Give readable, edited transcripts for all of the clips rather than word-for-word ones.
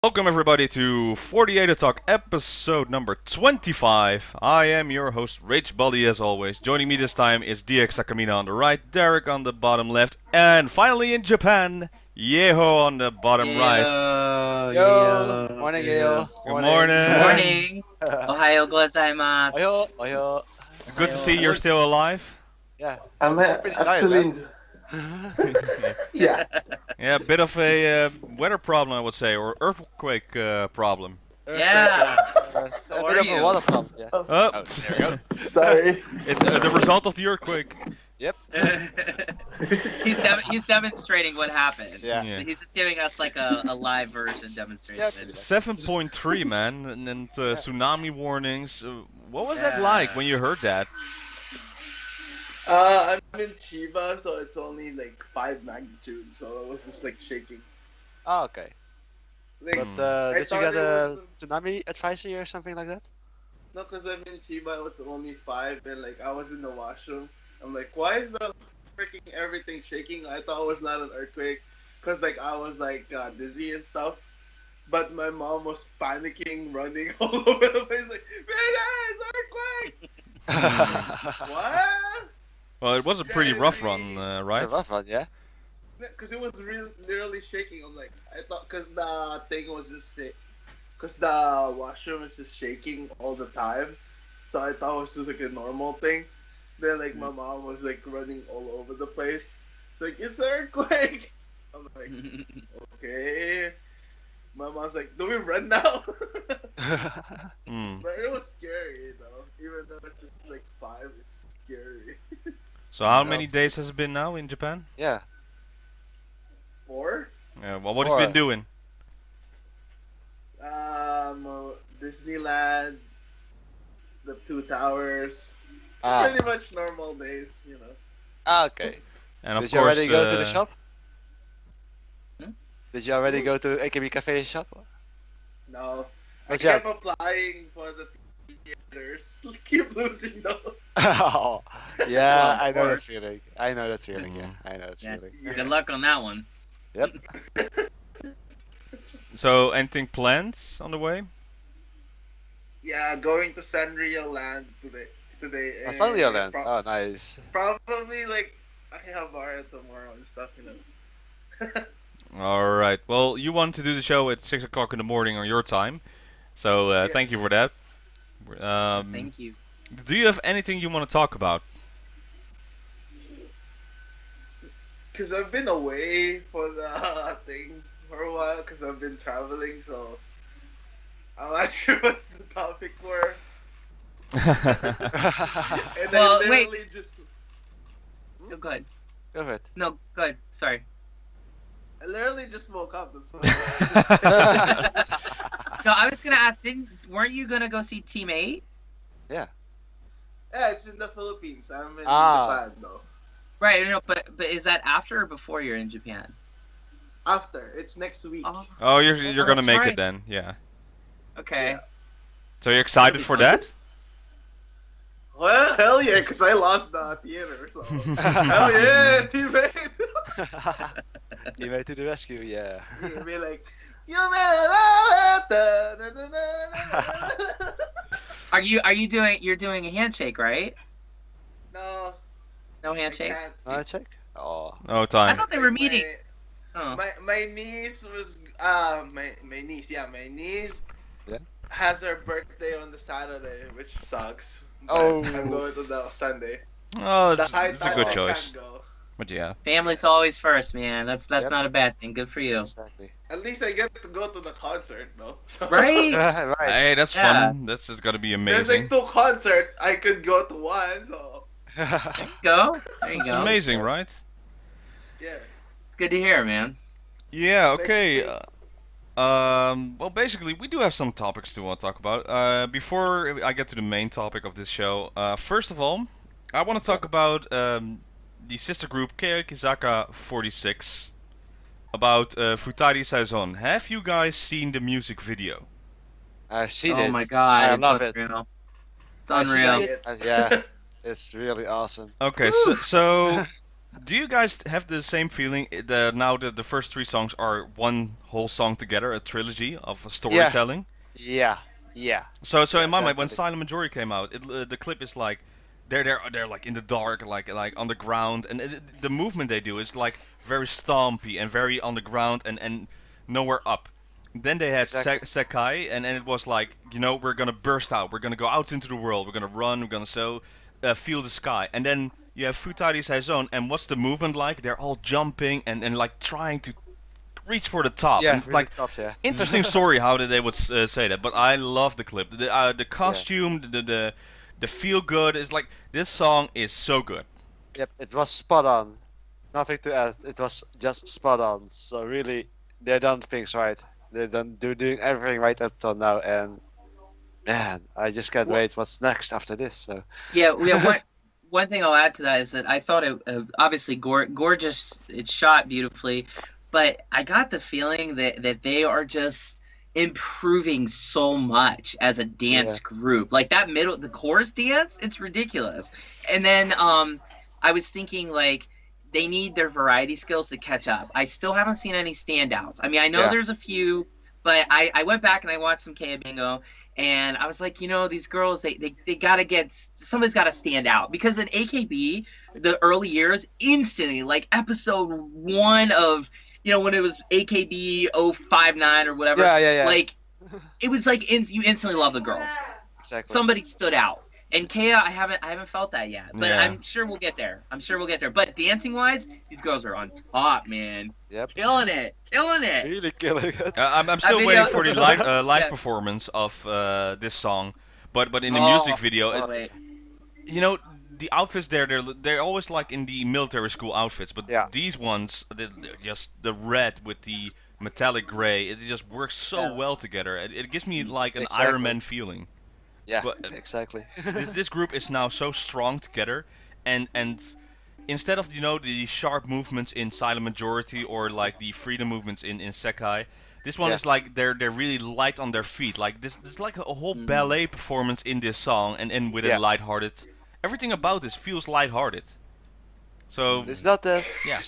Welcome everybody to 48 Talk episode number 25. I am your host Rich Buddy as always. Joining me this time is DXTakamina on the right, Derek on the bottom left, and finally in Japan, Yeho on the bottom right. Yo, Yo, yo, morning, yo. yo. Good Morning. Good morning. morning. Ohayo gozaimasu. Oyo, oyo. It's good to see Ohayo. you're still alive. Yeah. I'm pretty tired, actually. man. Yeah. Yeah, a bit of a weather problem I would say, or earthquake problem. Yeah. A How bit are of you? a water problem, yeah. Oh, Oh, there we go. Sorry. it's the result of the earthquake. Yep. He's demonstrating what happened. Yeah. Yeah. He's just giving us like a live version demonstration. Yep. 7.3 man, and tsunami warnings. What was that Yeah. like when you heard that? I'm in Chiba, so it's only like 5 magnitude, so it was just like shaking. Oh, okay. Like, But I did you thought get it a was tsunami advisory or something like that? no, because I'm in Chiba, it was only 5, and like I was in the washroom. I'm like, why is the freaking everything shaking? I thought it was not an earthquake, because like I was like dizzy and stuff. But my mom was panicking, running all over the place, like, it's earthquake! What? Well, it was a pretty rough run, right? It's a rough one, yeah? Because it was literally shaking. I'm like, I thought, because the thing was just sick. Because the washroom was just shaking all the time. So I thought it was just like a normal thing. Then, like, my mom was like running all over the place. It's like, it's an earthquake! I'm like, okay. My mom's like, do we run now? Mm. But it was scary, though. Even though it's just like 5, it's scary. So how many days has it been now in Japan? Yeah. 4? Yeah, well, what have you been doing? Disneyland, the 2 towers, Ah, pretty much normal days, you know. okay. And of Did you course, already go to the shop? Hmm? Did you already go to AKB Cafe shop? No, I Not kept yet. applying for the theaters. Keep losing those. Oh, Well, yeah, of I know that course. feeling. I know that feeling, yeah. Mhm. I know that Yeah. feeling. Good luck on that one. Yep. so anything planned on the way? Yeah, going to Sanrio Land today. Oh, Sanrio Land. Pro- Oh, nice. Probably like Akihabara tomorrow and stuff, you know. All right. Well, you want to do the show at 6 o'clock in the morning on your time, so Yeah. thank you for that. Thank you. Do you have anything you want to talk about? Because I've been away for the thing for a while because I've been traveling, so I'm not sure what's the topic for. And Well, I wait. literally just Oh, good. Go for it. No, good. Sorry. I literally just woke up. That's what No, I was gonna ask. Weren't you gonna go see Team 8? yeah, it's in the Philippines. I'm in Ah. Japan though. Right. No, but is that after or before you're in Japan? After it's next week. Oh, you're gonna that's make right. it then, yeah. Okay. Yeah. So you're excited for that? Well, hell yeah, because I lost the theater. So hell yeah, teammate. You made to the rescue, yeah. You'll be like, you made You're doing a handshake, right? No, No I handshake. can't. Wanna check? Oh. No I time. thought they were Like, meeting. Oh. My niece was my niece, Yeah. has her birthday on the Saturday, which sucks. But Oh. I'm going to the Sunday. Oh, The it's high a time good I choice. can't go. But yeah. Family's always first, man. That's Yep. not a bad thing. Good for you. Exactly. At least I get to go to the concert, though. So- Right? Right. Hey, that's Yeah. fun. That's just gotta be There's amazing. like 2 concerts. I could go to one, so There you go. There you It's go. amazing, right? yeah. It's good to hear, man. Yeah. Thank Okay. you. Well, basically, we do have some topics to want to talk about. Before I get to the main topic of this show, first of all, I want to talk about the sister group Keikizaka 46 about Futari Saison. Have you guys seen the music video? I've seen Oh it. my god. I it's love it. unreal. It's I've seen unreal. it. Yeah, it's really awesome. Okay, so Do you guys have the same feeling? Now the first three songs are one whole song together, a trilogy of Yeah, storytelling. yeah, yeah, So yeah, in my mind, when definitely. Silent Majority came out, the clip is like they're like in the dark, like on the ground, and the movement they do is like very stompy and very on the ground and nowhere up. Then they had Exactly. Sekai, and it was like, we're gonna burst out, we're gonna go out into the world, we're gonna run, we're gonna feel the sky, and then you have Futari Saison, and what's the movement like? They're all jumping and like trying to reach for the top, and Yeah, it's really like tough. Yeah. interesting story how they would say that. But I love the clip, the Yeah. costume, the feel good. It's like this song is so good. Yep. It was spot on. Nothing to add. It was just spot on. So really, they done things right. They're doing everything right up till now, and man, I just can't Well, wait what's next after this. So. yeah, one thing I'll add to that is that I thought it obviously gorgeous. It's shot beautifully, but I got the feeling that they are just improving so much as a Yeah. dance group. Like that middle, the chorus dance, it's ridiculous. And then I was thinking like they need their variety skills to catch up. I still haven't seen any standouts. I mean, I know Yeah. there's a few, but I went back and I watched some K Bingo, and I was like, these girls, they gotta get, somebody's gotta stand out, because in AKB, the early years, instantly, like episode one of, when it was AKB 059 or whatever, Yeah. Yeah. Yeah. like it was like you instantly love the girls. Exactly. Somebody stood out. And Kea, I haven't felt that yet, but Yeah. I'm sure we'll get there. But dancing wise, these girls are on top, man. Yep. Killing it. Really killing it. I'm still video- waiting for the live Yeah. performance of this song, but in the Oh, music video, wait. the outfits there, they're always like in the military school outfits, but Yeah. these ones, they're just the red with the metallic gray, it just works so Yeah. well together. It gives me like an Exactly. Iron Man feeling. Yeah. But Exactly. this group is now so strong together, and instead of the sharp movements in Silent Majority or like the freedom movements in Sekai, this one Yeah. is like they're really light on their feet. Like this is like a whole ballet performance in this song, and with Yeah. a lighthearted. Everything about this feels lighthearted. So It's not as Yeah.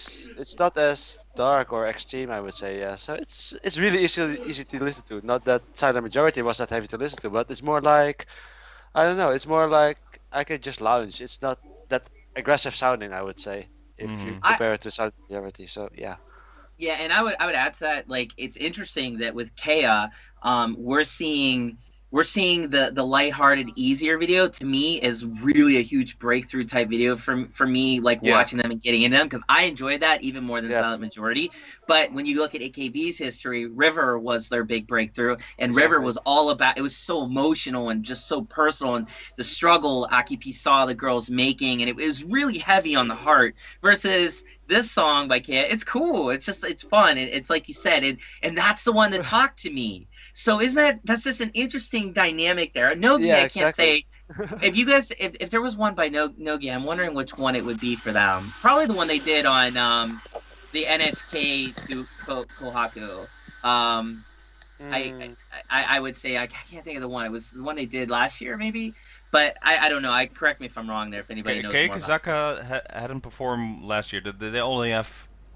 it's not as dark or extreme, I would say. Yeah, so it's really easy to listen to. Not that Silent Majority was that heavy to listen to, but it's more like I don't know. It's more like I could just lounge. It's not that aggressive sounding, I would say, if you Mhm. compare it to Silent Majority. So yeah, Yeah, and I would add to that, like, it's interesting that with Kea, we're seeing the lighthearted, easier video. To me, is really a huge breakthrough type video for me, like Yeah. watching them and getting into them, because I enjoyed that even more than Yeah. Silent Majority. But when you look at AKB's history, River was their big breakthrough, and River Exactly. was all about, it was so emotional and just so personal, and the struggle Akipi saw the girls making, and it was really heavy on the heart. Versus this song by Kea, it's cool, it's fun, it's like you said, and that's the one that talked to me. So that's just an interesting dynamic there. Nogi, Yeah, I can't exactly. say. If you guys, if there was one by Nogi, I'm wondering which one it would be for them. Probably the one they did on the NHK to Kohaku. Mm, I would say I can't think of the one. It was the one they did last year, maybe. But I don't know. Correct me if I'm wrong there. If anybody knows more about it. Kazaka hadn't performed last year. Did they only have?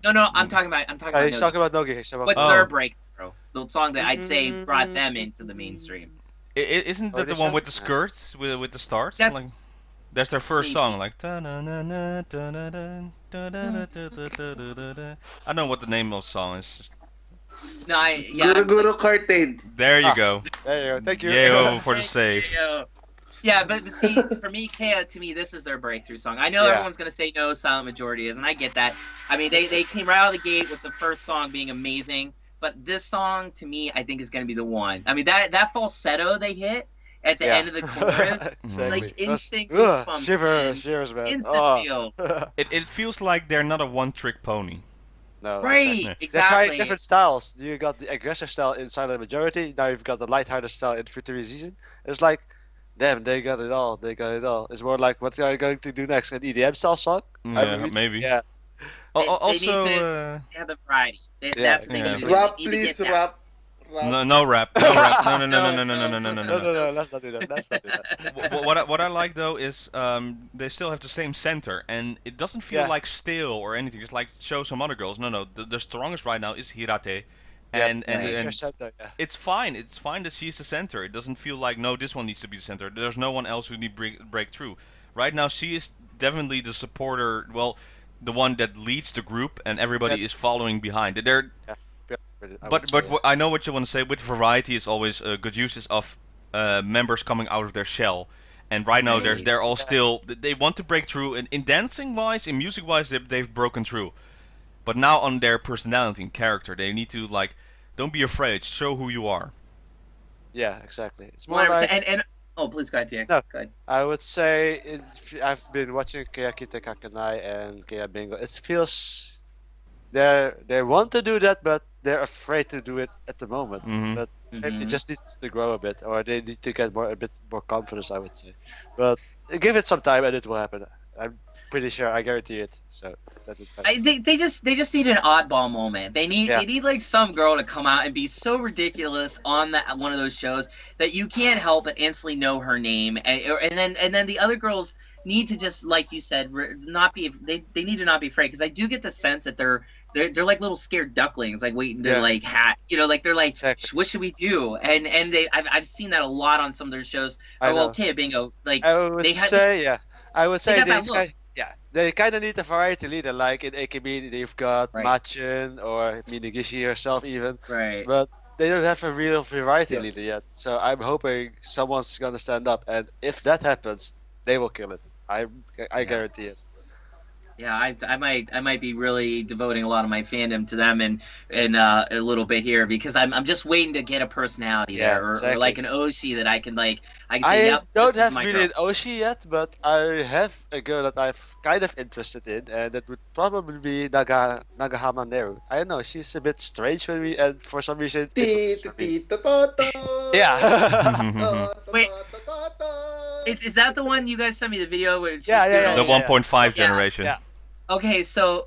No, I'm talking about he's Nogi. talking about Nogi. He's talking What's about Oh. their breakthrough? The song that I'd say brought them into the mainstream. Isn't that the Audition? one with the Yeah. skirts with the stars? That's Like, that's their first maybe. song. Like. Ta-na-na-na, ta-na-na, ta-da-da-da-da-da-da-da. I don't know what the name of the song is. No, Guru Guru Curtain. There you Ah. go. There you go. Thank you. Yeah, for the Thank save. you. Yeah, but see, for me, Kea, to me, this is their breakthrough song. I know Yeah. everyone's gonna say no, Silent Majority is, and I get that. I mean, they came right out of the gate with the first song being amazing, but this song, to me, I think is gonna be the one. I mean, that falsetto they hit at the Yeah. end of the chorus, Exactly. like It was- instant Ugh, goosebumps, shivers, man. shivers, man. Instant Oh. feel. It feels like they're not a one-trick pony. No, Right, exactly. They tried exactly. different styles. You got the aggressive style in Silent Majority. Now you've got the lighthearted style in Future Season. It's like, damn, they got it all. They got it all. It's more like, what are you going to do next? An EDM style song? Yeah, mean, maybe. Yeah. They need Also, to- They have the variety. That's the thing. Yeah. They need Rap, to please, get that. rap. No rap. No rap. No, no, no, no, no, no, no, no, no, no, No, no. no, no. Let's not do that. Let's not do that. What I like though is they still have the same center, and it doesn't feel Yeah. like stale or anything. It's like show some other girls. No, no, the strongest right now is Hirate, Yep. and Right. and 100%, yeah. it's fine. It's fine that she's the center. It doesn't feel like no, this one needs to be the center. There's no one else who need break through. Right now, she is definitely the supporter. Well, the one that leads the group, and everybody Yep. is following behind. They're Yeah, I would but say, I know what you want to say. With variety is always good uses of members coming out of their shell. And right now Right. they're all Yeah. still they want to break through. And in dancing wise, in music wise, they've broken through. But now on their personality and character, they need to like don't be afraid. Show who you are. yeah, exactly. It's more 100%. like And oh, please go ahead, Pierre. No. Go ahead. I would say I've been watching Keyakita Kakanai and Kea Bingo. It feels they want to do that, but they're afraid to do it at the moment. Mhm. But Mhm. it just needs to grow a bit, or they need to get a bit more confidence, I would say. But give it some time, and it will happen. I'm pretty sure. I guarantee it. So that is fine. They just need an oddball moment. They need Yeah. they need like some girl to come out and be so ridiculous on that one of those shows that you can't help but instantly know her name, and then the other girls need to just like you said not be they need to not be afraid, because I do get the sense that they're like little scared ducklings, like waiting to Yeah. like like they're like Exactly. what should we do, and I've seen that a lot on some of their shows. I Well, know. okay, bingo, like I would they had- say, yeah. I would say got that look. they kind of need a variety leader. Like in AKB, they've got Right. Machen or Minagishi herself even, right. but they don't have a real variety Yeah. leader yet. So I'm hoping someone's gonna stand up, and if that happens, they will kill it. I Yeah. guarantee it. Yeah, I might be really devoting a lot of my fandom to them and a little bit here, because I'm just waiting to get a personality Yeah, there, or exactly. like an Oshi that I can say, I yep, don't this is have my really girl. an Oshi yet, but I have a girl that I'm kind of interested in, and that would probably be Nagahama Neru. I don't know, she's a bit strange with me, and for some reason, it works for me. Yeah. Wait. Is that the one you guys sent me the video where she's Yeah, doing yeah, all The yeah. 1.5 Yeah. generation. Yeah. Okay, so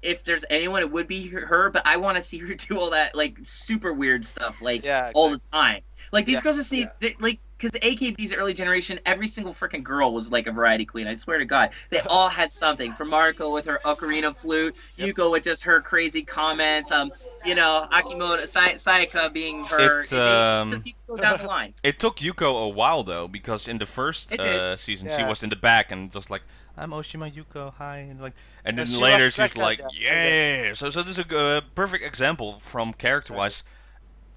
if there's anyone, it would be her, but I want to see her do all that like super weird stuff like Yeah, all the time. Like these Yeah. girls just need like, because AKB's early generation, every single freaking girl was like a variety queen. I swear to God, they all had something. From Mariko with her ocarina flute, Yep. Yuko with just her crazy comments. Akimoto, Sayaka being her. Just keep go down the line. It took Yuko a while though, because in the first It did. season she Yeah. was in the back and just like, I'm Oshima Yuko, hi, and like, and then She later was she's pregnant, like, yeah. yeah. So this is a perfect example from character-wise.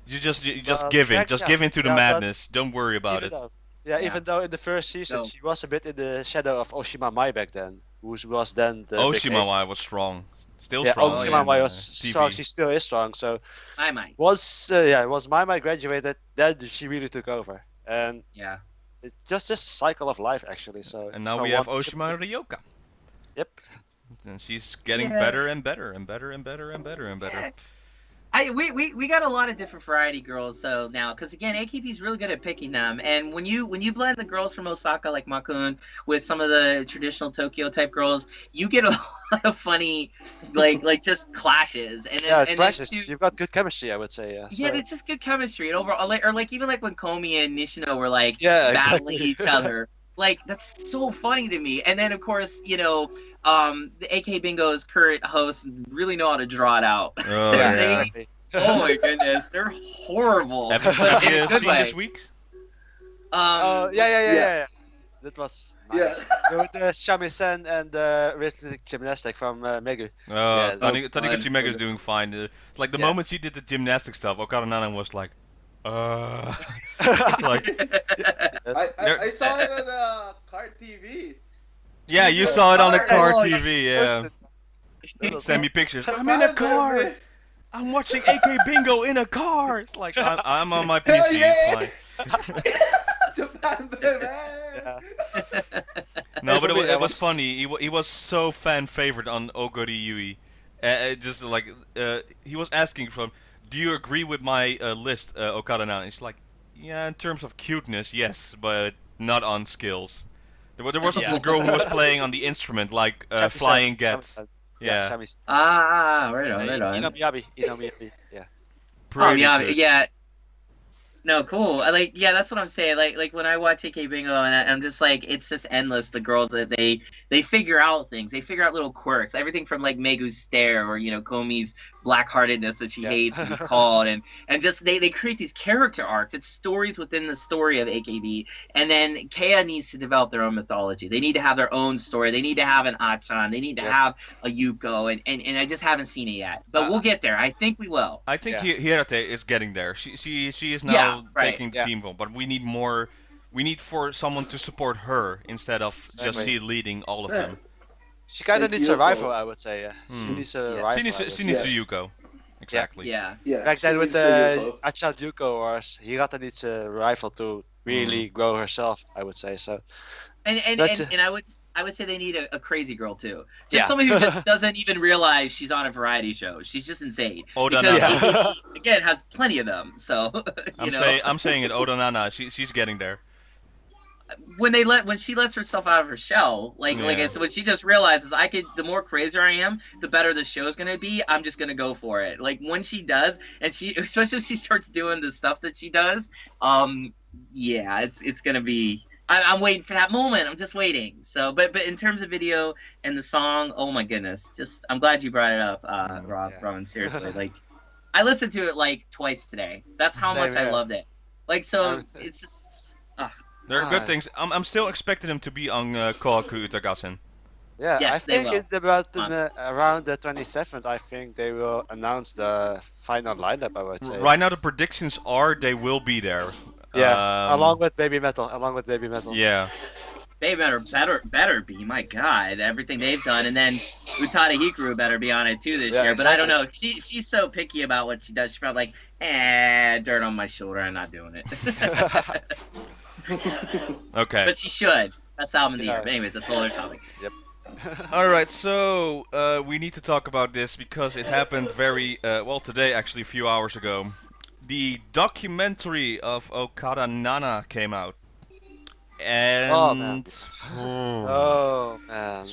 You just Well, give in, yeah, just yeah. give in to the Yeah, but madness. Don't worry about even it. though, Yeah. even though in the first season So- she was a bit in the shadow of Oshima Mai back then, who was then the big eight. Oshima was strong, still Yeah, strong. Oshima in, Mai was TV. strong. She still is strong. So I might. once Mai Mai graduated, then she really took over, and Yeah. it's just a cycle of life actually. So And now for we have one- Oshima Ryoka. Yep. And she's getting Yeah. better and better and better and better and better and better. We got a lot of different variety girls though now, because again AKB's really good at picking them, and when you blend the girls from Osaka like Makun with some of the traditional Tokyo type girls, you get a lot of funny like just clashes, and then, Yeah, it's and then precious. too- You've got good chemistry, I would say. Yeah. yeah, So- it's just good chemistry, and overall, like even like when Komi and Nishino were like Yeah, battling exactly. each other. Like that's so funny to me. And then of course, the AK Bingo's current hosts really know how to draw it out. Oh yeah, yeah. exactly. Oh my goodness, they're horrible. Episode But in a good seen way. this week? Oh yeah. That was Yeah. nice. With the shamisen and the rhythmic gymnastic from Megu. Oh, Yeah, Taniguchi fun. Mega's doing fine. Like the Yeah. moment she did the gymnastic stuff, Okada Nana was like, like, I saw it on Car TV. yeah, you saw it on the Oh, car oh, TV. Yeah, send me pictures. I'm in a Japan, car. baby. I'm watching AK Bingo in a car. It's like I'm on my PC. Hell It's yeah! fine. Japan, baby. Yeah. No, but For me, it that was was- funny. He was so fan favorite on Ogori Yui. Just like he was asking from, do you agree with my list, Okada Nana? It's like, yeah, in terms of cuteness, yes, but not on skills. There was Yeah. this girl who was playing on the instrument like Shamisen, Flying Gets. Shamisen. Yeah. Shamisen. right on. Inomiyabi. Yeah. Pretty yeah, good. yeah. No, cool. Yeah, that's what I'm saying. Like when I watch AK Bingo, and I'm just like, it's just endless. The girls that they figure out things. They figure out little quirks. Everything from like Megu's stare, or Komi's black-heartedness that she Yeah. hates to be called, and just they create these character arcs. It's stories within the story of AKB, and then Kea needs to develop their own mythology. They need to have their own story. They need to have an Achan. They need to Yep. have a Yuko, and I just haven't seen it yet. But we'll get there. I think we will. I think Yeah. Hirate is getting there. She is now Yeah, right. taking the Yeah. team role, but we need more. We need for someone to support her instead of just Exactly. she leading all of Yeah. them. She kind of Like needs a Yoko. rival, I would say. Yeah. Hmm. She needs a Yeah. rival. She needs I would she say. needs Yeah. a Yuko. Exactly. Yeah. Yeah. Back she then with needs the Achan Yuko, or Hirata needs a rival to really grow herself, I would say. So That's And I would say they need a crazy girl too. Just Yeah. somebody who just doesn't even realize she's on a variety show. She's just insane. Oda Because Nana. Yeah. AKB, again, has plenty of them. So I'm saying it. Oda Nana. She's getting there. when she lets herself out of her shell, like Yeah. it's when she just realizes the more crazier I am, the better the show's gonna be. I'm just gonna go for it. Like when she does, and she especially if she starts doing the stuff that she does, yeah, it's gonna be. I'm waiting for that moment. I'm just waiting. So, but in terms of video and the song, oh my goodness, just I'm glad you brought it up, Rob. Yeah. Robin, seriously, like I listened to it like twice today. That's how Same much I here. loved it. Like so, Um, it's just. There are good Ah. things. I'm still expecting him to be on Kohaku Utagasen. Yeah, Yes, I they think will. it's about Fun. around the 27th. I think they will announce the final lineup. I would say. Right now, the predictions are they will be there. Yeah, along with Baby Metal. Along with Baby Metal. Yeah. They better be. My God, everything they've done, and then Utada Hikaru better be on it too this Yeah, year. But I don't exactly. know. She's so picky about what she does. She's probably like, dirt on my shoulder. I'm not doing it. Okay. But she should. Best album of the year. Yeah. But anyways, that's a whole other topic. All right, so we need to talk about this because it happened very well today, actually, a few hours ago. The documentary of Okada Nana came out, and Oh, man. Oh man.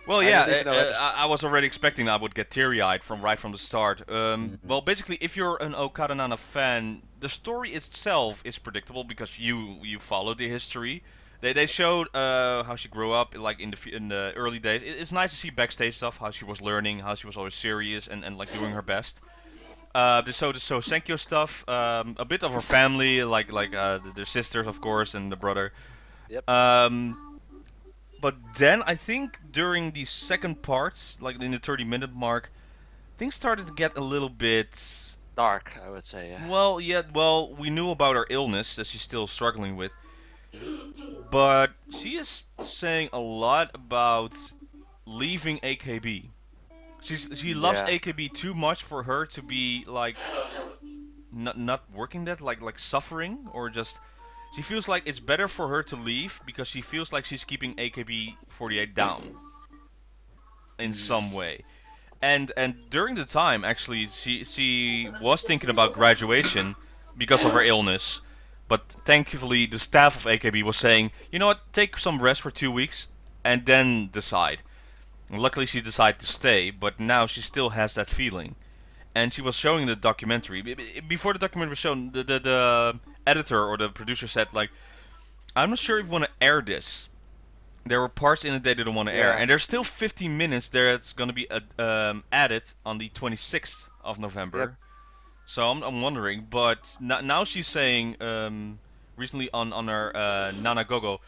well, I yeah, didn't even know that. I was already expecting I would get teary-eyed from right from the start. Well, basically, if you're an Okada Nana fan, the story itself is predictable because you follow the history. They showed how she grew up, like in the early days. It's nice to see backstage stuff, how she was learning, how she was always serious and like doing her best. They showed the So Senkyo stuff, a bit of her family, like their sisters, of course, and the brother. Yep. But then I think during the second part, like in the 30-minute mark, things started to get a little bit. Dark, I would say. Yeah. Well, yeah, well, we knew about her illness that she's still struggling with. But she is saying a lot about leaving AKB. She loves Yeah. AKB too much for her to be like not working that, like suffering, or just she feels like it's better for her to leave because she feels like she's keeping AKB48 down in some way. And during the time, actually, she was thinking about graduation because of her illness. But thankfully, the staff of AKB was saying, you know what, take some rest for 2 weeks and then decide. And luckily, she decided to stay, but now she still has that feeling. And she was showing the documentary. Before the documentary was shown, the editor or the producer said, like, I'm not sure if we want to air this. There were parts in it they didn't want to air. Yeah. And there's still 15 minutes there that's going to be added on the 26th of November. Yep. So I'm wondering, but now she's saying recently on her Nana Gogo,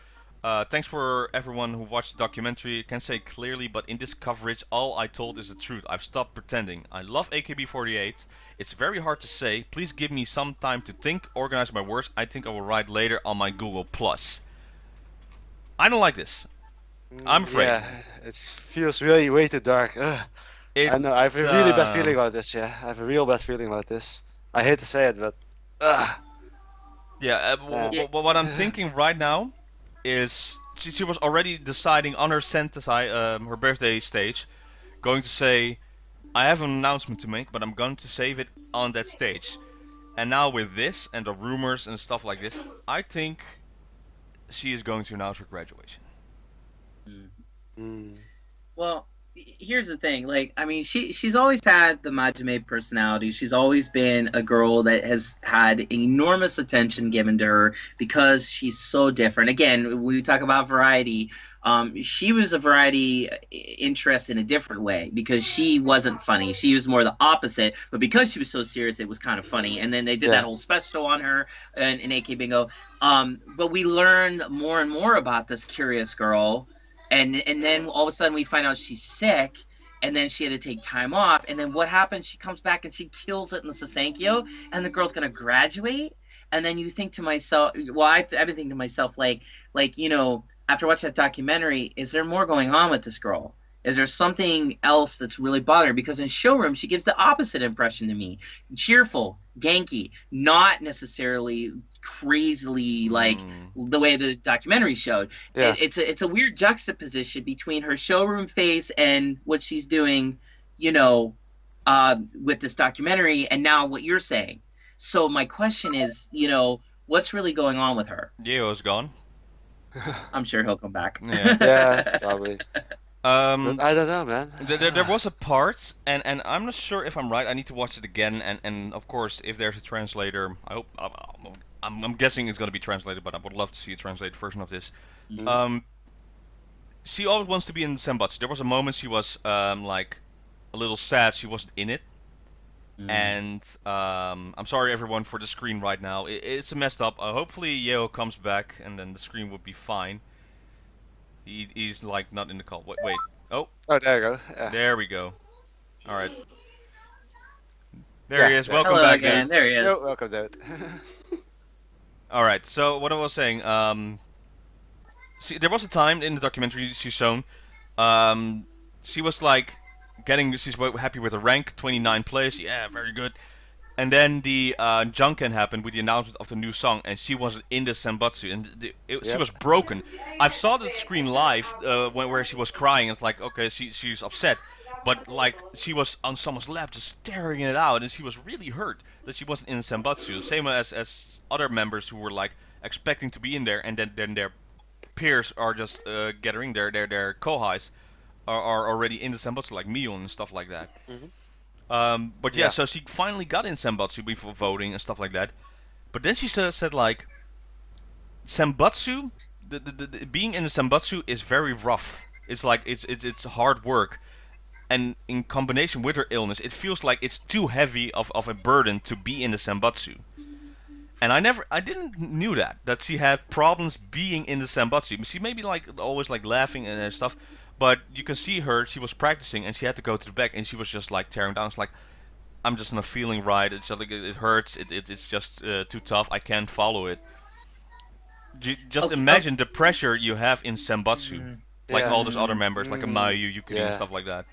thanks for everyone who watched the documentary. I can say clearly, but in this coverage, all I told is the truth. I've stopped pretending. I love AKB48. It's very hard to say. Please give me some time to think, organize my words. I think I will write later on my Google Plus. I don't like this. I'm afraid. Yeah, it feels really way too dark. Ugh. I know. I have a really bad feeling about this. Yeah, I have a real bad feeling about this. I hate to say it, but. Yeah, what I'm thinking right now is she was already deciding on her her birthday stage, going to say, I have an announcement to make, but I'm going to save it on that stage. And now with this and the rumors and stuff like this, I think she is going to announce her graduation. Mm. Well, here's the thing. Like, I mean, she's always had the Majime personality. She's always been a girl that has had enormous attention given to her because she's so different. Again, when we talk about variety. She was a variety interest in a different way because she wasn't funny. She was more the opposite, but because she was so serious, it was kind of funny. And then they did that whole special on her in AK Bingo. But we learned more and more about this curious girl, and then all of a sudden we find out she's sick, and then she had to take time off. And then what happens? She comes back and she kills it in the Sasankyo, and the girl's gonna graduate. And then you think to myself, well, I've been thinking to myself, after watching that documentary, is there more going on with this girl? Is there something else that's really bothering her? Because in Showroom, she gives the opposite impression to me. Cheerful, ganky, not necessarily crazily like the way the documentary showed. Yeah. It's a weird juxtaposition between her Showroom face and what she's doing, with this documentary, and now what you're saying. So my question is, what's really going on with her? Yeo's gone. I'm sure he'll come back. Yeah. Yeah, probably. But I don't know, man. There was a part, and I'm not sure if I'm right. I need to watch it again, and of course, if there's a translator, I hope I'm guessing it's going to be translated, but I would love to see a translated version of this. Mhm. She always wants to be in Senbatsu. There was a moment she was like a little sad she wasn't in it. And I'm sorry everyone for the screen right now. It's messed up. Hopefully Yeo comes back and then the screen would be fine. He's like not in the call. Wait. Oh, Oh, there you go. Yeah. there we go. All right. There he is. Welcome Hello back, again. dude. There he is. Yo, welcome, dude. All right. So what I was saying. See, there was a time in the documentary she's shown. She was like she's happy with her rank, 29 place. Yeah, very good. And then the Junken happened with the announcement of the new song, and she wasn't in the Senbatsu, and she was broken. I saw the screen live where she was crying. It's like, okay, she's upset, but like she was on someone's lap just staring it out, and she was really hurt that she wasn't in the Senbatsu. Same as other members who were like expecting to be in there, and then their peers are just gathering their kohais are already in the Senbatsu, like Mion and stuff like that. But yeah, so she finally got in Senbatsu before voting and stuff like that. But then she said like, Senbatsu, the being in the Senbatsu is very rough. It's like it's hard work, and in combination with her illness, it feels like it's too heavy of a burden to be in the Senbatsu. And I didn't knew that she had problems being in the Senbatsu. She may be like always like laughing and stuff, but you can see her. She was practicing and she had to go to the back, and she was just like tearing down. It's like, I'm just not feeling right. It's just like it hurts. It's just too tough. I can't follow it. Just imagine the pressure you have in Senbatsu, like all those other members, like a Mayu, Yukari, and stuff like that.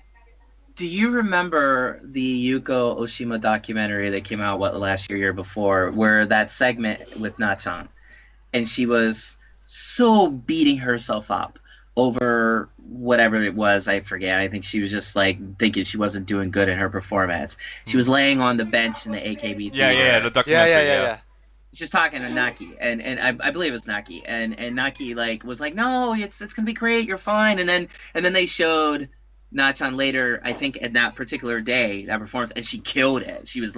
Do you remember the Yuko Oshima documentary that came out last year before, where that segment with Nachan, and she was so beating herself up over whatever it was, I forget. I think she was just like thinking she wasn't doing good in her performance. She was laying on the bench in the AKB theater. Yeah, the documentary. Yeah. She's talking to Naki, and I believe it was Naki, and Naki like was like, no, it's gonna be great, you're fine, and then they showed Nachan later, I think, at that particular day, that performance, and she killed it. She was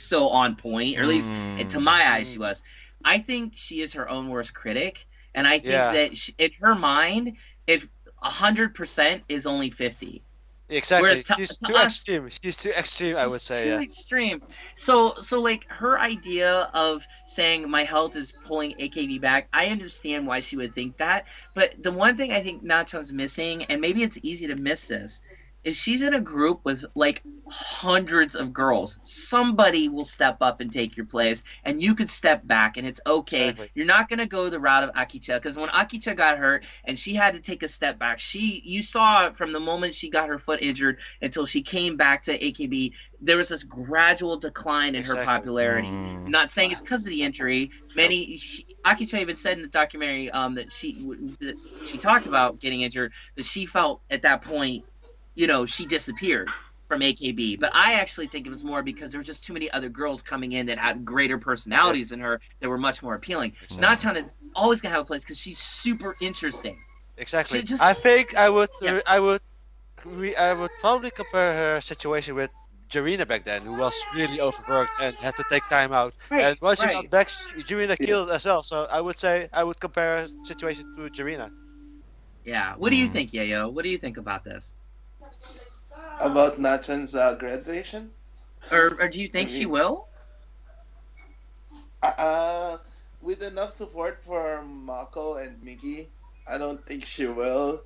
so on point, or at least to my eyes, she was. I think she is her own worst critic, and I think that in her mind, if 100% is only 50. Exactly. Whereas She's too extreme. She's too extreme, I would say. Too extreme. So like her idea of saying my health is pulling AKB back, I understand why she would think that. But the one thing I think Nachan's missing, and maybe it's easy to miss this, is she's in a group with like hundreds of girls. Somebody will step up and take your place, and you could step back, and it's okay. Exactly. You're not gonna go the route of Akicha, because when Akicha got hurt and she had to take a step back, you saw from the moment she got her foot injured until she came back to AKB, there was this gradual decline in her popularity. I'm not saying it's because of the injury. Akicha even said in the documentary that she talked about getting injured, that she felt at that point, she disappeared from AKB. But I actually think it was more because there were just too many other girls coming in that had greater personalities than her that were much more appealing. Nachan is always going to have a place because she's super interesting. Exactly. She just- I think I would I would probably compare her situation with Jarina back then, who was really overworked and had to take time out. Right, And once she got right. back, Jarina Yeah. killed as well. So I would say I would compare her situation to Jarina. Yeah. What do you Hmm. think, Yayo? What do you think about this? About Nachan's graduation, Or do you I think she mean, will? uh, with enough support for Mako and Mickey, I don't think she will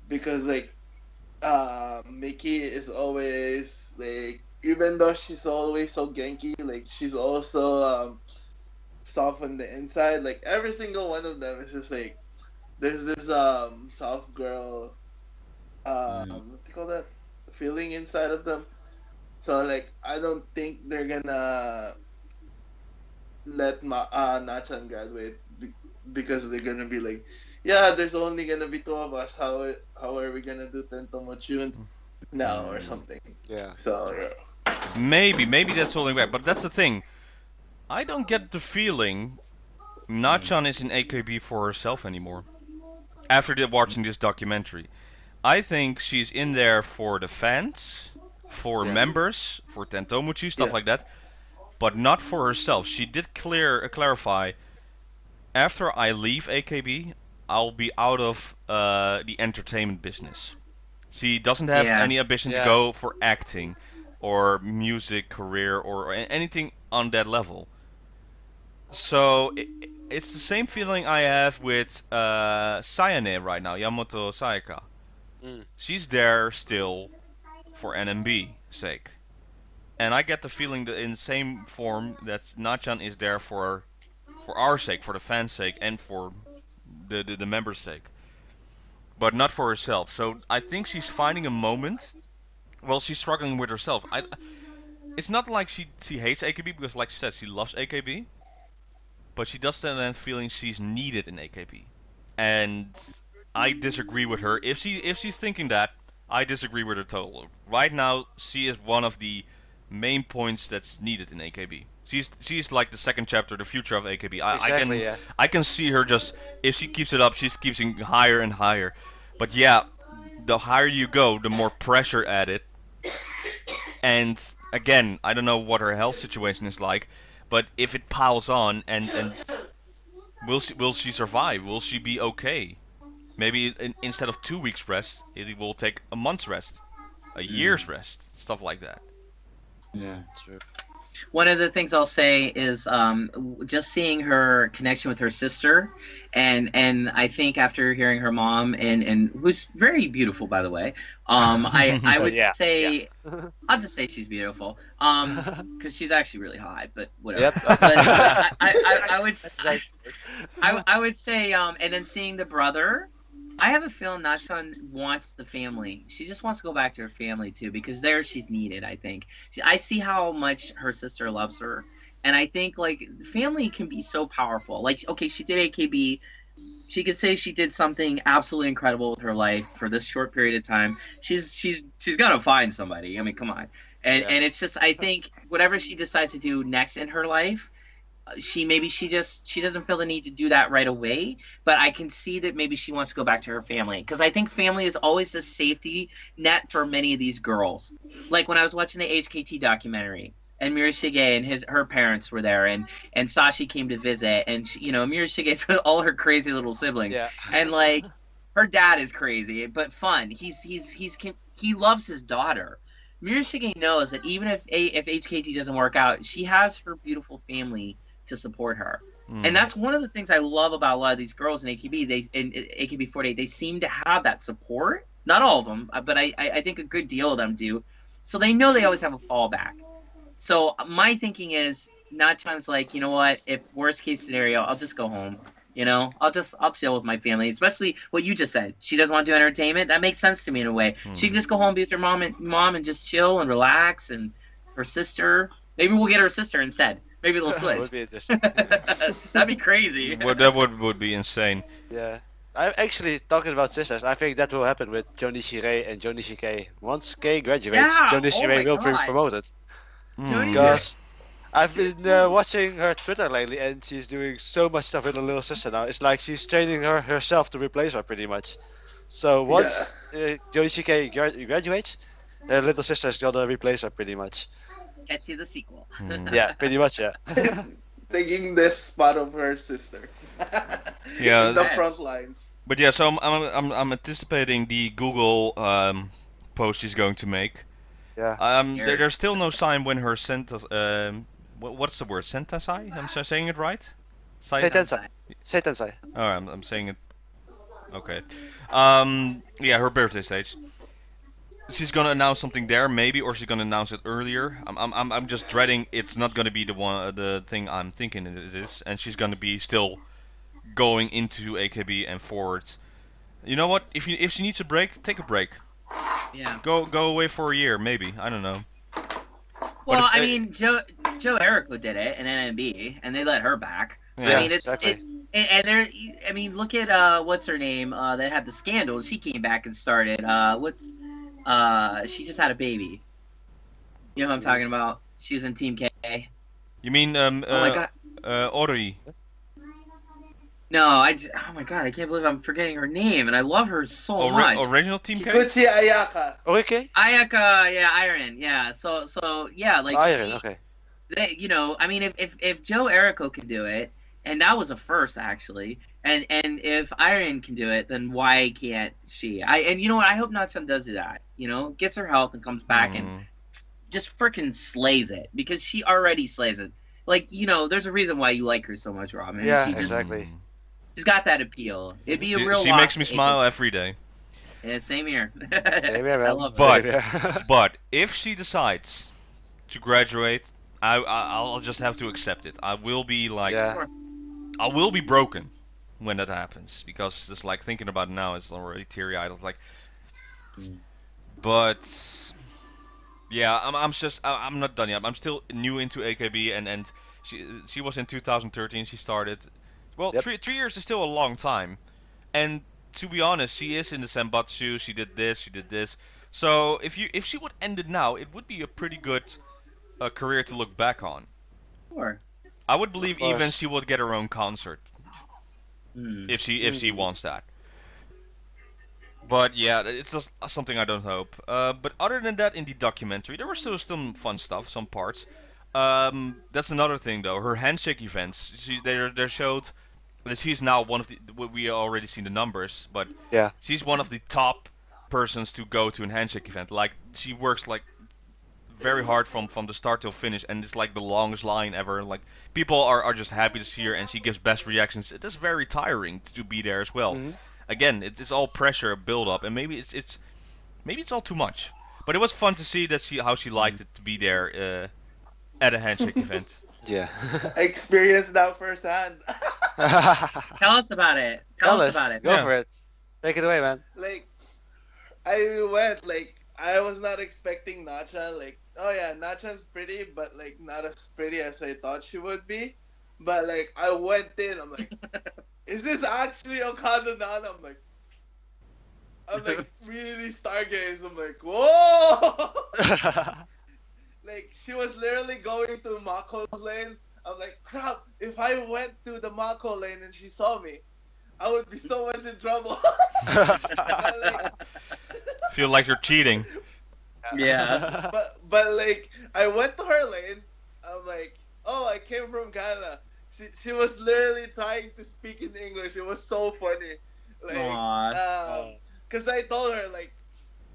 because like Mickey is always like even though she's always so genki, like she's also soft on the inside. Like every single one of them is just like there's this soft girl Mm. what do you call that feeling inside of them. So like I don't think they're gonna let Nachan graduate because they're gonna be like, yeah, there's only gonna be two of us. How are we gonna do Tentomochun now or Mm. something? Yeah. So yeah. Maybe that's holding back, but that's the thing. I don't get the feeling Mm. Nachan is in AKB for herself anymore. After watching this documentary, I think she's in there for the fans, for Yeah. members, for Tentomuchi, stuff Yeah. like that, but not for herself. She did clarify, after I leave AKB, I'll be out of the entertainment business. She doesn't have Yeah. any ambition to Yeah. go for acting or music career or anything on that level. So it's the same feeling I have with Sayane right now, Yamamoto Sayaka. Mm. She's there still for NMB sake. And I get the feeling that in the same form that Nachan is there for our sake, for the fans' sake, and for the members' sake, but not for herself. So I think she's finding a moment. Well, she's struggling with herself. It's not like she hates AKB because, like she said, she loves AKB, but she does then feeling she's needed in AKB, and I disagree with her. If she's thinking that, I disagree with her totally. Right now, she is one of the main points that's needed in AKB. She's like the second chapter, the future of AKB. I Exactly. can Yeah. I can see her just, if she keeps it up, she's keeping higher and higher. But yeah, the higher you go, the more pressure added. And again, I don't know what her health situation is like, but if it piles on, and will she survive? Will she be okay? Maybe instead of 2 weeks rest, it will take a month's rest, a Mm. year's rest, stuff like that. Yeah. True. One of the things I'll say is just seeing her connection with her sister, and I think after hearing her mom, and who's very beautiful by the way, I would Yeah. Yeah. say I'll just say she's beautiful, because she's actually really hot, but whatever. Yep. But I would Like, I would say and then seeing the brother, I have a feeling Nachan wants the family. She just wants to go back to her family too, because there she's needed. I think I see how much her sister loves her, and I think like family can be so powerful. Like okay, she did AKB. She could say she did something absolutely incredible with her life for this short period of time. She's gonna find somebody. I mean, come on. yeah. And it's just I think whatever she decides to do next in her life, she doesn't feel the need to do that right away, but I can see that maybe she wants to go back to her family, because I think family is always a safety net for many of these girls. Like when I was watching the HKT documentary, and Mirashige and her parents were there, and Sashi came to visit, and Mirashige's with all her crazy little siblings, Yeah. and like her dad is crazy but fun. He loves his daughter. Mirashige knows that even if HKT doesn't work out, she has her beautiful family to support her. And that's one of the things I love about a lot of these girls in AKB. In AKB48, they seem to have that support. Not all of them, but I think a good deal of them do. So they know they always have a fallback. So my thinking is, Nachan's like, you know what? If worst case scenario, I'll just go home. I'll chill with my family. Especially what you just said. She doesn't want to do entertainment. That makes sense to me in a way. She can just go home, be with her mom and just chill and relax. And her sister. Maybe we'll get her sister instead. Maybe they'll switch. Would be interesting. That'd be crazy. Well, that would be insane. Yeah. I'm actually talking about sisters. I think that will happen with Joni Shirei and Joni Shikei. Once Kei graduates, Yeah! Joni Oh Shirei my will be God. promoted. Joni Because I've been watching her Twitter lately, and she's doing so much stuff with her little sister now. It's like she's training herself to replace her, pretty much. So once Yoshike graduates, her little sister is gonna replace her pretty much. Catch you the sequel. Hmm. Yeah, pretty much. Yeah. Taking this spot of her sister. Yeah. In the Yes. front lines. But yeah, so I'm anticipating the Google post she's going to make. Yeah. There's still no sign when her what's the word? Sentasai? Saying it right? Seitensai. Seitensai. Oh, I'm saying it. Okay. Yeah, her birthday stage. She's gonna announce something there, maybe, or she's gonna announce it earlier. I'm just dreading it's not gonna be the thing I'm thinking it is, and she's gonna be still going into AKB and forwards. You know what? If she needs a break, take a break. Yeah. Go away for a year, maybe. I don't know. Well, if I they- mean, Joe Erico did it in NMB, and they let her back. Yeah, I mean, it's exactly. and there. I mean, look at what's her name that had the scandal. She came back and started. She just had a baby. You know what I'm talking about? She was in Team K. You mean Oh my god. Ori? No, oh my god, I can't believe I'm forgetting her name, and I love her so much. Original Team K? Kikuchi Ayaka. Okay. Ayaka, yeah, Iron, yeah. So yeah, like Iron. Okay. I mean, if Joe Erico can do it, and that was a first actually, and if Iron can do it, then why can't she? And you know what? I hope Natsun does that. Gets her health and comes back and just freaking slays it, because she already slays it. Like, there's a reason why you like her so much, Robin. Yeah, She just, exactly. she's got that appeal. It'd be a real. She loss makes me to smile every day. Yeah, same here. Same here, I man. love But- Same here. But if she decides to graduate, I'll just have to accept it. I will be like, Yeah. I will be broken when that happens, because just like thinking about it now, it's already teary-eyed. Like, but yeah, I'm not done yet. I'm still new into AKB, and she was in 2013. She started. Well, Yep. 3 years is still a long time, and to be honest, she is in the Senbatsu. She did this. She did this. So if she would end it now, it would be a pretty good career to look back on. Sure. I would believe course. even she would get her own concert Hmm. if she wants that. But yeah, it's just something I don't hope. But other than that, in the documentary, there was still some fun stuff, some parts. That's another thing though. Her handshake events. They showed that she's now one of the. We already seen the numbers, but Yeah. she's one of the top persons to go to a handshake event. Like, she works like very hard from the start till finish, and it's like the longest line ever. Like, people are just happy to see her, and she gives best reactions. It is very tiring to be there as well. Mhm. Again, it's all pressure build up, and maybe it's all too much. But it was fun to see how she liked it to be there at a handshake event. Yeah. I experienced that firsthand. Tell us about it. Tell us about it. Go Yeah. for it. Take it away, man. Like, I went, like, I was not expecting Nachan. Like, oh yeah, Nachan's pretty, but like not as pretty as I thought she would be. But like, I went in, I'm like, is this actually Okada Nana? I'm like really stargaze. I'm like, whoa! Like, she was literally going to Mako's lane. I'm like, crap, if I went to the Mako lane and she saw me, I would be so much in trouble. I'm like, Feel like you're cheating. Yeah. but like, I went to her lane. I'm like, oh, I came from Canada. She was literally trying to speak in English. It was so funny. Like, Aw. cause I told her like,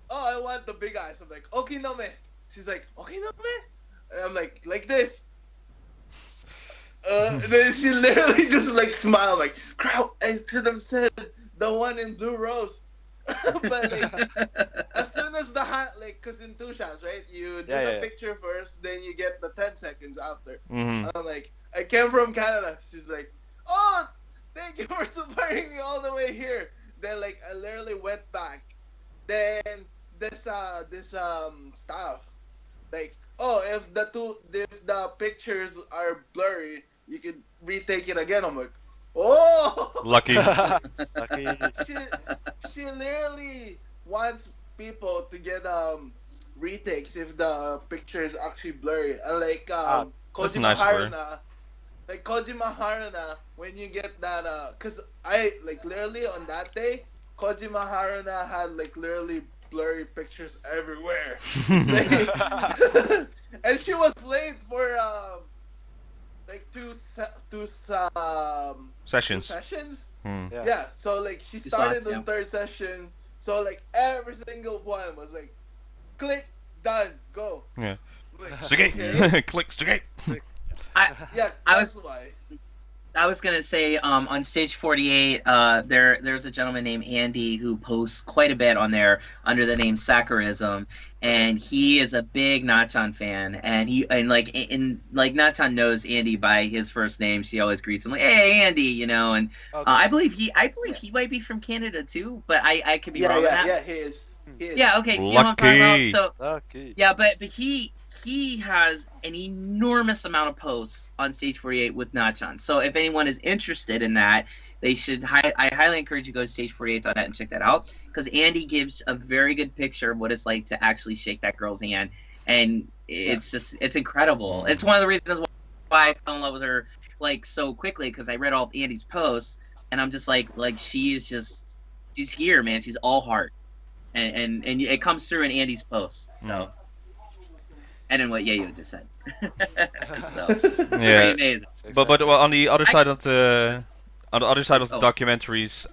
oh, I want the big eyes. I'm like, okinome. She's like, okinome. And I'm like this. Then she literally just like smiled, like, crap, I should have said the one in blue rose. But like, as soon as the hat, like, cause in two shots, right? You do the picture first, then you get the 10 seconds after. Mm-hmm. I'm like, I came from Canada. She's like, oh, thank you for supporting me all the way here. Then like, I literally went back. Then this staff, like, oh, if the pictures are blurry, you can retake it again. I'm like, oh, Lucky. Lucky. she literally wants people to get retakes if the picture is actually blurry. And like that's Kojima nice of her. Haruna, like Kojima Haruna, when you get that, cause I like literally on that day Kojima Haruna had like literally blurry pictures everywhere. And she was late for like two Sessions. sessions. Hmm. Yeah, so like she Two started slots, on third session, so like every single one was like, click, done, go. Yeah. Like, Succes. okay. Click, succes. Yeah, I that's why. I was gonna say, on stage 48, there's a gentleman named Andy who posts quite a bit on there under the name Saccharism, and he is a big Nachan fan, and like Nachan knows Andy by his first name. She always greets him like, "Hey, Andy," and Okay. I believe he might be from Canada too, but I could be Yeah, wrong on yeah, that. yeah. He is. He is. Yeah, okay, so you know what I'm talking Lucky. about. So Okay. yeah, but he has an enormous amount of posts on Stage 48 with Nachan. So if anyone is interested in that, they should. I highly encourage you to go to stage48.net and check that out, because Andy gives a very good picture of what it's like to actually shake that girl's hand, and it's incredible. It's one of the reasons why I fell in love with her like so quickly, because I read all of Andy's posts, and I'm just like she's here, man. She's all heart, and it comes through in Andy's posts. So. And then what Yayo just said. So, pretty Yeah. amazing. But well, on the other side of the Oh. documentaries,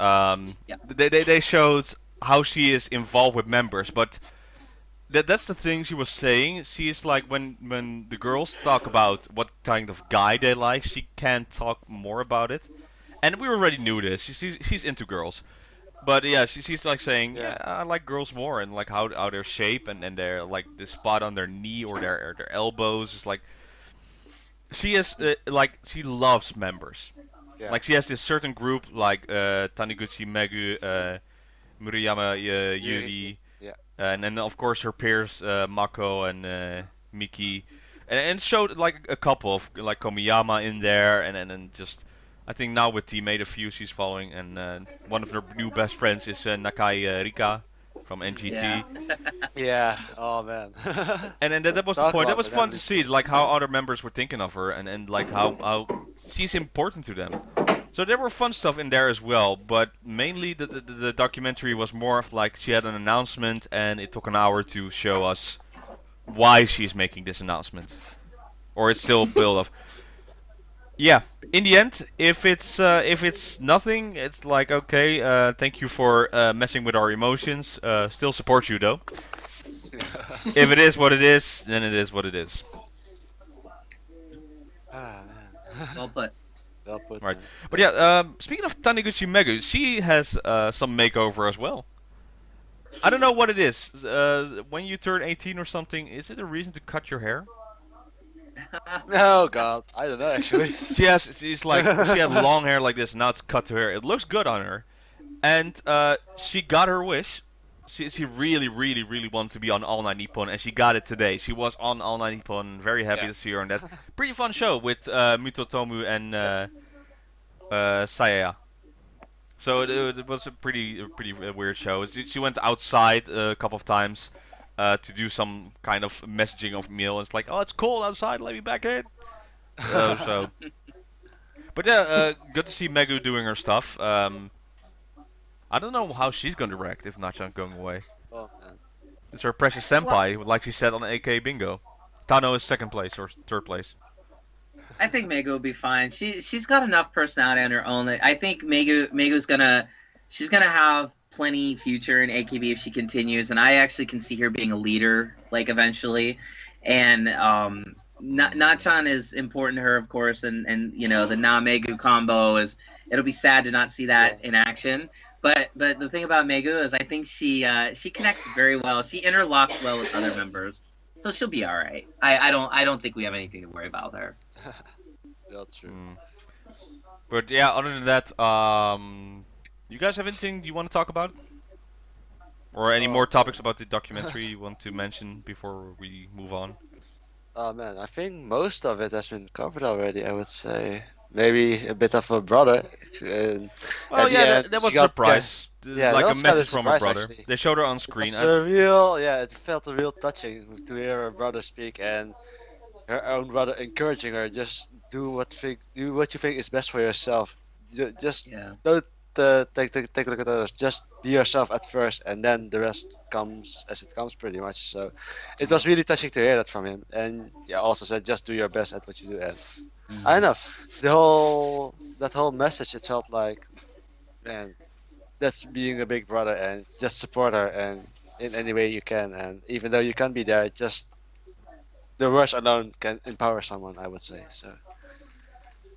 Yeah. they showed how she is involved with members, but that's the thing she was saying. She is like when the girls talk about what kind of guy they like, she can't talk more about it. And we already knew this. She's into girls. But yeah, she's like saying, yeah, I like girls more, and like how their shape and their like the spot on their knee or their elbows is like. She is like she loves members. Yeah. Like she has this certain group like Taniguchi, Megu, Murayama, Yuri, Yeah. and then of course her peers Mako and Miki, and showed like a couple of like Komiyama in there, and just I think now with teammate a few she's following, and one of her new best friends is Nakai Rika from NGT. Yeah. Yeah. Oh man. And then that was the Talk point. That about was the fun to Netherlands. see, like how other members were thinking of her, and like how she's important to them. So there were fun stuff in there as well, but mainly the documentary was more of like she had an announcement, and it took an hour to show us why she's making this announcement, or it's still build up. Yeah, in the end, if it's nothing, it's like okay, thank you for messing with our emotions. Still support you though. If it is what it is, then it is what it is. Ah man. Well put. Well put. Right. Man. But yeah, speaking of Taniguchi Megu, she has some makeover as well. I don't know what it is. When you turn 18 or something, is it a reason to cut your hair? Oh god, I don't know actually. She's like, she had long hair like this, now it's cut to her. It looks good on her. And she got her wish. She really, really, really wants to be on All Night Nippon, and she got it today. She was on All Night Nippon. Very happy Yeah. to see her on that. Pretty fun show with Muto Tomu and Saya. So it was a pretty weird show. She went outside a couple of times to do some kind of messaging of meal. It's like, oh, it's cold outside. Let me back in. But yeah, good to see Megu doing her stuff. I don't know how she's going to react if Nachan going away. Oh man. It's her precious senpai, like she said on AK Bingo. Tano is second place or third place. I think Megu will be fine. She's got enough personality on her own. I think Megu's she's gonna have plenty future in AKB if she continues, and I actually can see her being a leader like eventually. And Nachan is important to her, of course, and the Na Megu combo it'll be sad to not see that in action. But the thing about Megu is I think she connects very well. She interlocks well with other members, so she'll be all right. I don't think we have anything to worry about with her. That's true. But yeah, other than that, you guys have anything you want to talk about? Or any more topics about the documentary you want to mention before we move on? Oh man, I think most of it has been covered already. I would say maybe a bit of a brother. Well, At the yeah, end, that was she a got- surprise. Yeah, Like that a was kinda message from her surprise, brother. actually. They showed her on screen. It's a real, yeah, it felt real touching to hear her brother speak and her own brother encouraging her. Just do what you think is best for yourself. Just Yeah. don't take a look at others. Just be yourself at first, and then the rest comes as it comes, pretty much. So it was really touching to hear that from him. And yeah, also said just do your best at what you do. And I don't know, that whole message. It felt like, man, that's being a big brother, and just support her and in any way you can. And even though you can't be there, just the words alone can empower someone, I would say. So.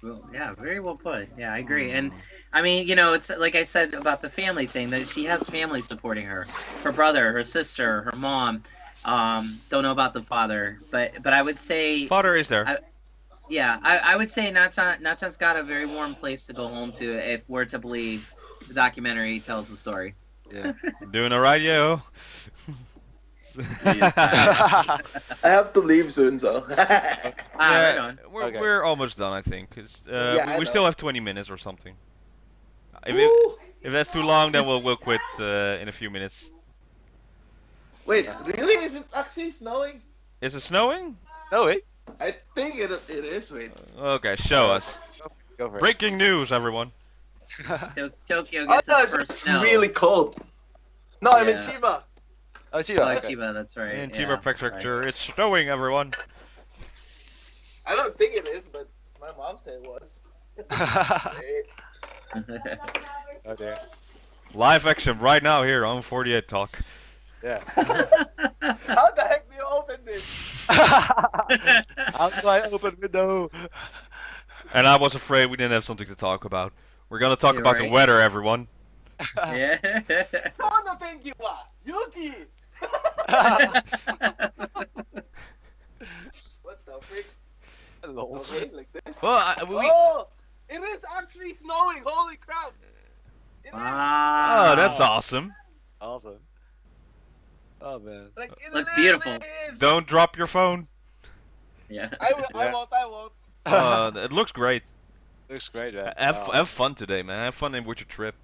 Well, yeah, very well put. Yeah, I agree. And I mean, it's like I said about the family thing, that she has family supporting her. Her brother, her sister, her mom. Don't know about the father, but I would say Father is there. I would say Nachan's got a very warm place to go home to if we're to believe the documentary tells the story. Yeah. Doing alright, yo. I have to leave soon, so. Right on. We're almost done, I think. 'Cause, I we know. still have 20 minutes or something. Woo! If that's too long, then we'll quit in a few minutes. Wait, really? Is it actually snowing? Is it snowing? No, wait. I think it is. Wait. Okay, show us. Go for it. Breaking news, everyone. Tokyo Oh gets no, its first it's snow. really cold. No, I'm in Yeah. Chiba. Oh, Chiba. Oh, Okay. Chiba, that's right. In yeah, Chiba that's right. Prefecture, it's snowing, everyone. I don't think it is, but my mom said it was. Wait. Oh dear. Live action right now here on 48 Talk. Yeah. How the heck do you open this? How do I open window? And I was afraid we didn't have something to talk about. We're gonna talk You're about the right. weather, everyone. Yeah. Sono thank you, Yuki. What the freak? Hello. Okay, like this. Well, Oh, it is actually snowing. Holy crap! It is. Wow. oh, that's awesome. Awesome. Oh man. Like, it Looks literally beautiful. is. Don't drop your phone. Yeah. I will. I Yeah. won't. I won't. It looks great. Looks great, man. Have fun today, man. Have fun with your trip.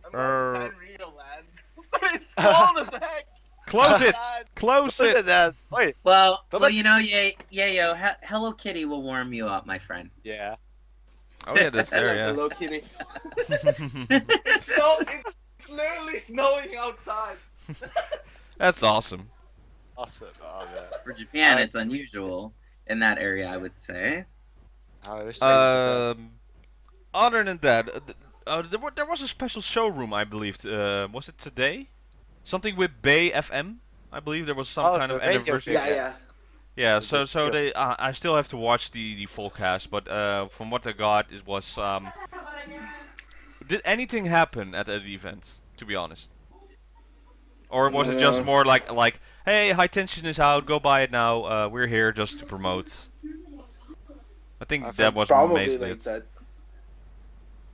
I'm not Uh, Sanrio, man. But it's cold as heck. Close it. God. Close Look it. at that. Wait. Well, But Yayo, Hello Kitty will warm you up, my friend. Yeah. Oh yeah, that's I like there. Hello Kitty. It's literally snowing outside. That's awesome. Awesome. Oh man. For Japan, it's unusual in that area, I would say. I wish I Other than that, there was a special showroom, I believe. Was it today? Something with Bay FM. I believe there was some Oh, kind of the radio anniversary. thing. Yeah, yeah. Yeah, The so big- they. I still have to watch the full cast, but from what I got, it was. Did anything happen at the event? To be honest, or was it just Yeah. more like, hey, High Tension is out, go buy it now. We're here just to promote. I think I that think was Probably basically like it. that.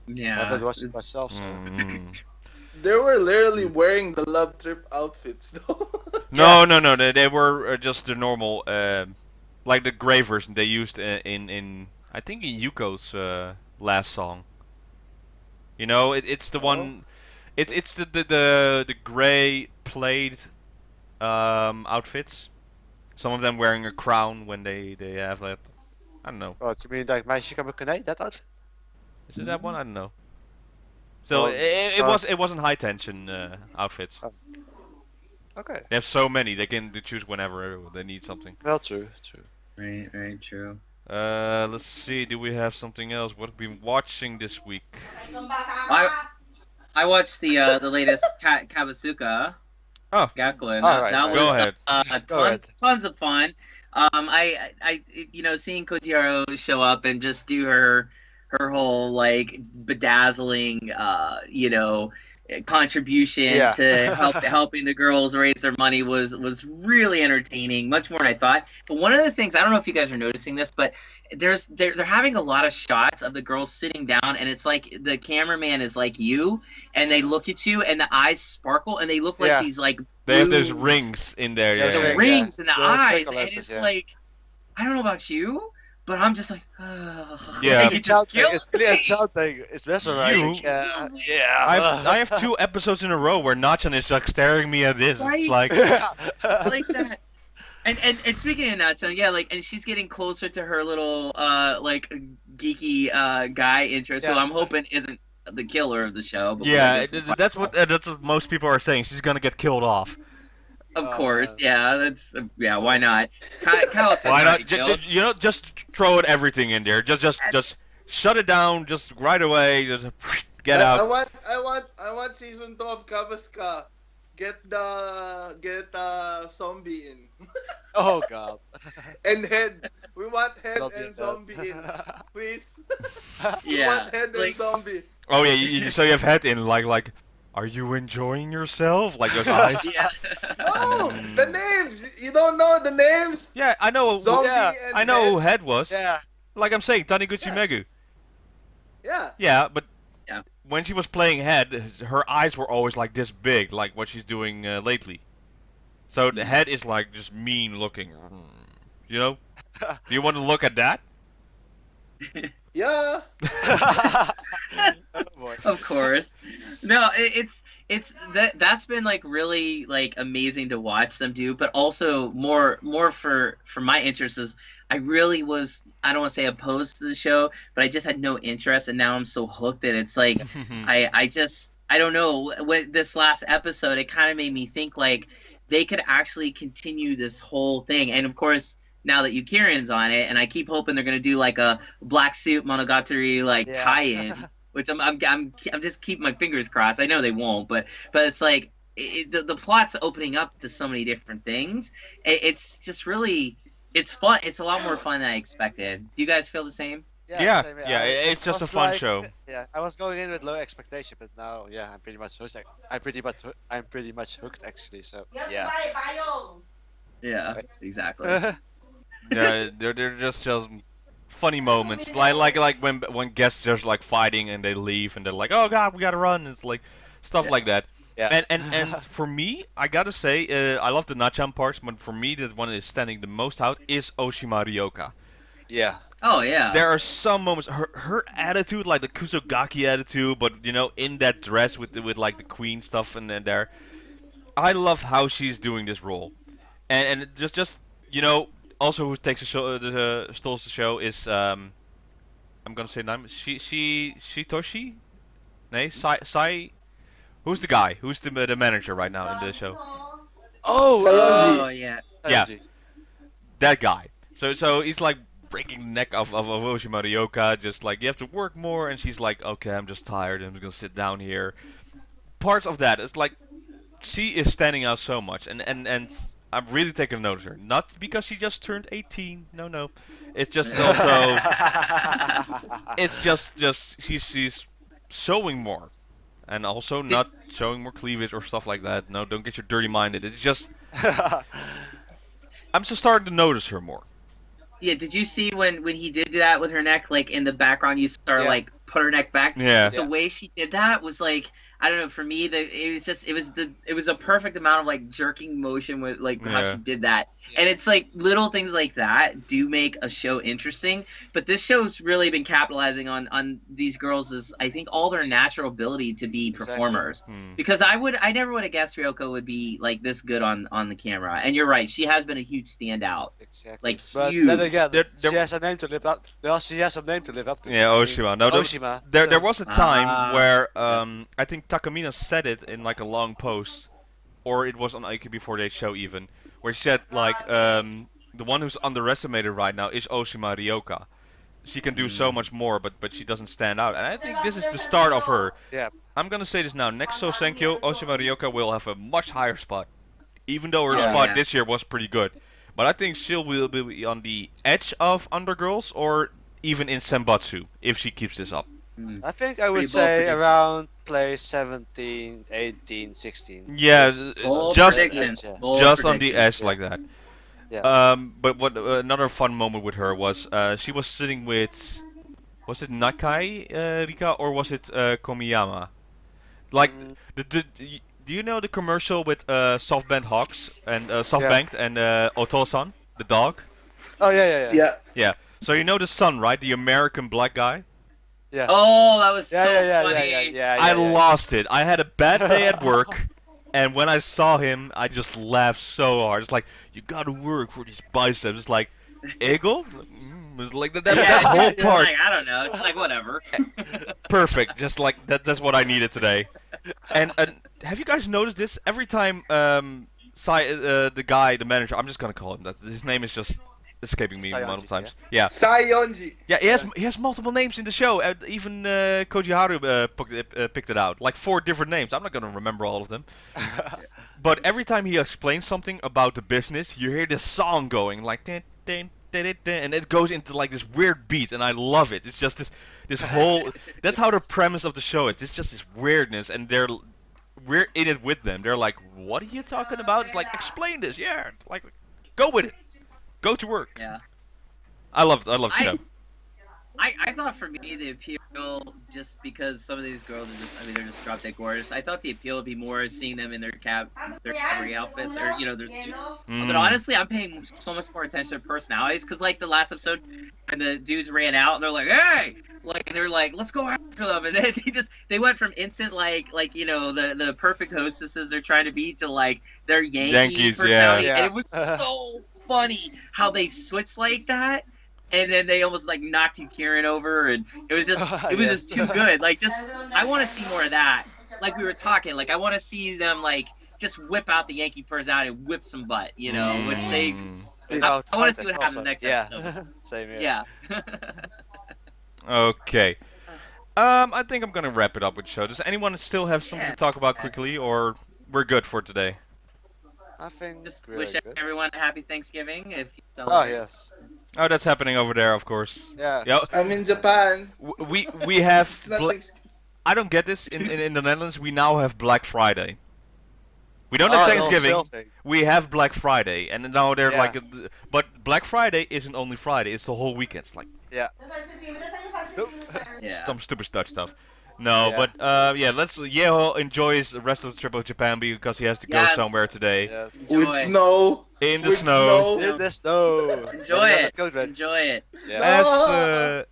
Yeah. I haven't watched it myself, so. Mm. They were literally wearing the Love Trip outfits, though. No, they were just the normal, like the gray version they used in I think in Yuko's last song. You know, it's the one, it's the gray plaid outfits. Some of them wearing a crown when they have that. I don't know. Oh, you mean like my Shikamukune? That outfit? Is it that one? I don't know. So Oh, it wasn't High Tension outfits. Okay. They have so many they can choose whenever they need something. Well, true. Right, very true. Let's see. Do we have something else? What have we been watching this week? I watched the latest Kabasuka. Oh. Gakuen. All right, that right. was Go ahead. Go ahead. tons of fun. I seeing Kojiro show up and just do her whole like bedazzling contribution Yeah. to helping the girls raise their money was really entertaining, much more than I thought. But one of the things, I don't know if you guys are noticing this, but they're having a lot of shots of the girls sitting down, and it's like the cameraman is like you, and they look at you, and the eyes sparkle, and they look like Yeah. these like They have blue- those rings in there. Those Yeah. the ring- rings in the The eyes, circle and lenses, it's yeah. like, I don't know about you, but I'm just like, Yeah. Like, it just kills It's really me. enchanting. It's mesmerizing. You- Yeah. I have 2 episodes in a row where Nachan is like staring me at this. Right. It's like, like that. And speaking of Natsu, yeah, like, and she's getting closer to her little like geeky guy interest, who Yeah. I'm hoping isn't the killer of the show. But we'll Yeah, get some that's what most people are saying. She's gonna get killed off. Of Oh, course, man. yeah, yeah. Why not? Kyle said Why not? already killed. You know, just throw it everything in there. Just shut it down. Just right away. Just get I out. want season 2 of Kabaska. Get zombie in. Oh god. And head. We want head Not and yet, zombie in. Please. We Yeah, want head and like- zombie. Oh yeah, so you have head in like. Are you enjoying yourself? Like those eyes. Yeah. Oh, the names. You don't know the names. Yeah, I know. Zombie Yeah, and I know who head. head was. Yeah. Like I'm saying, Taniguchi Yeah. Megu. Yeah. Yeah, but Yeah. when she was playing head, her eyes were always like this big, like what she's doing lately. So the head is like just mean looking. You know? Do you want to look at that? Yeah. Oh, boy. Of course. No, it's that's been like really like amazing to watch them do, but also more for my interest is I really was, I don't want to say opposed to the show, but I just had no interest, and now I'm so hooked that it's like I don't know, with this last episode it kind of made me think like they could actually continue this whole thing. And of course, now that Yukirian's on it, and I keep hoping they're gonna do like a Black Suit Monogatari like Yeah. tie-in, which I'm just keeping my fingers crossed. I know they won't, but it's like the plot's opening up to so many different things. It's just really, it's fun. It's a lot more fun than I expected. Do you guys feel the same? Yeah, same here. yeah, I it's just a was fun show. Yeah, I was going in with low expectation, but now, yeah, I'm pretty much hooked. I'm pretty much hooked actually. So yeah. Yeah, exactly. Yeah, they're just funny moments, like when guests just like fighting and they leave and they're like, oh god, we gotta run. It's like stuff like that. Yeah. And for me, I gotta say, I love the Nachan parts, but for me, the one that is standing the most out is Oshima Ryoka. Yeah. Oh yeah. There are some moments, her attitude, like the Kusogaki attitude, but you know, in that dress with like the queen stuff and then there. I love how she's doing this role, and just you know, also who takes the show, stalls the show is I'm gonna say name, Shitoshi, nay, Sai, who's the guy, who's the manager right now in the show? Oh, Oh yeah. Yeah. That guy. So he's like breaking the neck of Oshima Ryoka, just like you have to work more, and she's like, okay, I'm just tired, I'm just gonna sit down here. Parts of that, it's like she is standing out so much, and I'm really taking note of her. Not because she just turned 18. No. It's just also it's just she's showing more, and also not showing more cleavage or stuff like that. No, don't get your dirty minded. It's just I'm just starting to notice her more. Yeah, did you see when he did that with her neck? Like in the background, you saw her Yeah. like put her neck back. Yeah. The way she did that was like, I don't know. For me, it was a perfect amount of like jerking motion with like how Yeah. she did that. And it's like little things like that do make a show interesting. But this show's really been capitalizing on these girls' I think all their natural ability to be Exactly. performers. Hmm. Because I never would have guessed Ryoko would be like this good on the camera. And you're right, she has been a huge standout. Exactly. Like, but huge. then again, There- she has a name to live up. Well, she has a name to live up to. Yeah, Oshima. No, Oshima. there so- was a time Ah, where I think Takamina said it in like a long post, or it was on AKB48 show even, where she said like the one who's underestimated right now is Oshima Ryoka. She can do so much more, but she doesn't stand out, and I think this is the start of her. Yeah. I'm gonna say this now. Next Sosenkyo, Oshima Ryoka will have a much higher spot, even though her Yeah. spot Yeah. this year was pretty good. But I think she will be on the edge of Undergirls, or even in Senbatsu if she keeps this up. I think I would Pretty bold say prediction. around place 17, 18, 16. Yeah, Bold just prediction. yeah. Bold just on the prediction. edge like that. Yeah. But what another fun moment with her was she was sitting with, was it Nakai Rika or was it Komiyama? Like Mm, do you know the commercial with SoftBank Hawks and SoftBank and Otosan, the dog? oh yeah. Yeah. Yeah. So you know the son, right? The American black guy. Yeah. Oh, that was Yeah, so yeah, funny. yeah. I lost it. I had a bad day at work, and when I saw him, I just laughed so hard. It's like, you gotta work for these biceps. It's like, Egel? It's like that Yeah, whole it's part. like, I don't know. It's like whatever. Perfect. Just like that's what I needed today. And have you guys noticed this? Every time the guy, the manager, I'm just gonna call him that. His name is just escaping me Sayonji, multiple times. Yeah. Sayonji. Yeah, he has multiple names in the show. Even Koji Haru picked it out. Like 4 different names. I'm not gonna remember all of them. But every time he explains something about the business, you hear this song going like din, din, din, din, din, and it goes into like this weird beat, and I love it. It's just this whole. That's how the premise of the show is. It's just this weirdness, and we're in it with them. They're like, "What are you talking about?" It's like, "Explain this." Yeah, like, go with it. Go to work. Yeah. I love the show. I thought for me the appeal, just because some of these girls are just, I mean, they're just drop dead gorgeous. I thought the appeal would be more seeing them in their cabaret outfits, or their suits. But honestly, I'm paying so much more attention to personalities, because like the last episode, when the dudes ran out and they're like, "Hey!" Like, and they're like, "Let's go after them," and then they went from instant the perfect hostesses they're trying to be to like their Yankees personality, yeah. and it was so funny how they switched like that. And then they almost like knocked Kieran over, and it was just too good. Like, just I want to see more of that. Like we were talking, like I want to see them like just whip out the Yankee personality, and whip some butt, which they. I want to see what happens next episode. Same here. Yeah. Okay. I think I'm gonna wrap it up with the show. Does anyone still have something to talk about quickly, or we're good for today? I think Just really wish good. everyone a happy Thanksgiving if you Oh celebrate. yes. Oh, that's happening over there, of course. Yeah. Yeah. I'm in Japan. We have. It's not like- I don't get this. In the Netherlands, we now have Black Friday. We don't have Oh, Thanksgiving. sale thing. We have Black Friday, and now they're Yeah. like. But Black Friday isn't only Friday; it's the whole weekend. It's like Yeah. Yeah. some stupid Dutch stuff. No, Yeah. but yeah, let's. Yeho enjoys the rest of the trip of Japan because he has to go Yes. somewhere today Yes. Enjoy. With snow. in the With snow. In the snow. Enjoy it. Code ready. Enjoy it. Yeah. As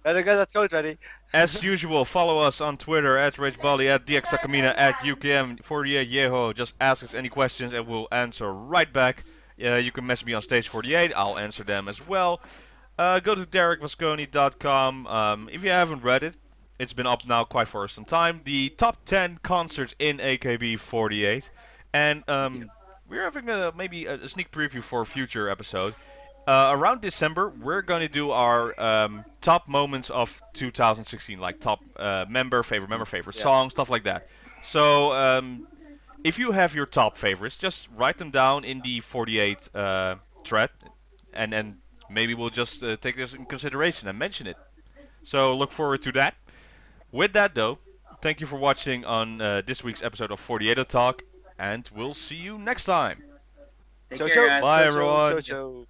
Better get that code ready. as usual, follow us on Twitter at RageBali, at DXTakamina, at UKM48Yeho. Just ask us any questions and we'll answer right back. You can message me on Stage 48. I'll answer them as well. Go to DerekVasconi.com. If you haven't read it, it's been up now quite for some time. The top 10 concerts in AKB48. And we're having maybe a sneak preview for a future episode. Around December, we're going to do our top moments of 2016, like top favorite song, stuff like that. So if you have your top favorites, just write them down in the 48 thread, and then maybe we'll just take this in consideration and mention it. So look forward to that. With that, though, thank you for watching on this week's episode of 48 Talk, and we'll see you next time. Take Ciao, care, ciao. guys. Bye, Ciao, everyone. Ciao, ciao.